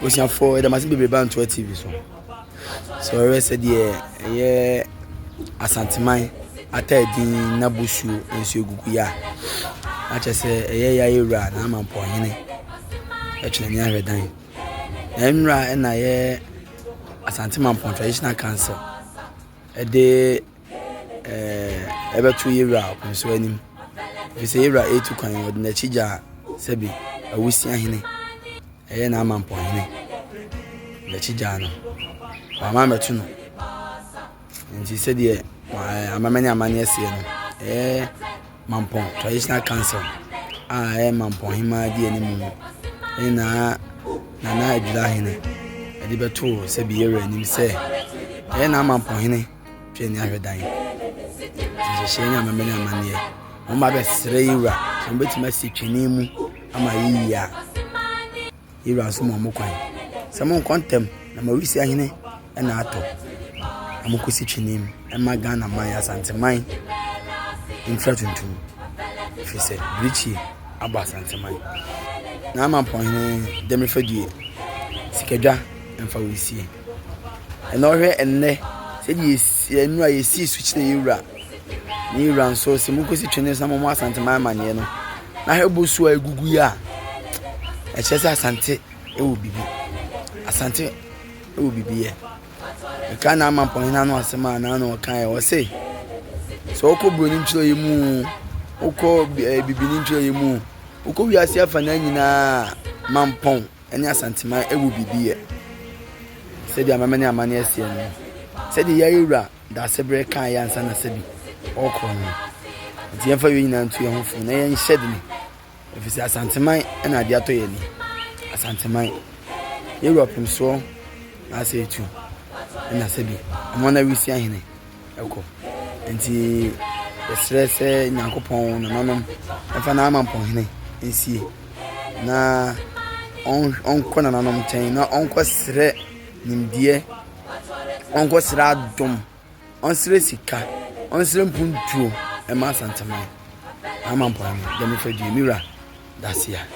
was your for there must be bound to a TV so I said yeah Asante man atadin na busu ensu guguya acha say ya ira na Mamponghene actually nya redan enra na ye Asante Mampon traditional council de ebe 2 year so anim if say ira e tu kwan od na chija sebi awusia hene na Mamponghene na chija no wa ma metu no nti said ye amamani amani ese no Mampon traditional council Mamponghene di animu na adula hene edi beto se bi yere anim se na Mamponghene twe ni ahwedan je shenya amamani amani e mo ma be sere yura so betima si twene mu ama yiya yura so mo kwan se mo kontem na ma wisi ahene na ato amukosi twene mu ma Ghana man Asante man infratuntum fi se brichi aba Asante man na Mamponghene dem refadie sikadwa emfa wisi eno hwe enne se di enu ayesi switch na yura ni yura so se mukosi twene so mo Asante man manye no na hebo so agugu ya e chese Asante ewo bibi Asante ewo bibi ye ka na Mamponghene no asema na no kan e wo se so okobro ni ntiro yemu oko bibi ni ntiro yemu oko wiase afa na nyina Mampon ene Asante man ewo bibi ye se dia mamani amani asie no se dia yura da sebre kan ya ansa na sebi okro no nti yemfa yo nyina ntu ye ho fu na ye nhyede ni efisi Asante man ena ade ato ye ni Asante man Europe mso na se etu ena sebi amona wisi ahene eko nti esrese nyankopon na nanom efa na Mamponghene ensie na on na nanom ten na on sre nimdie on sre adom on sre sika on sre mpuntuo e ma Asante man Mamponghene dem fe di mira dasia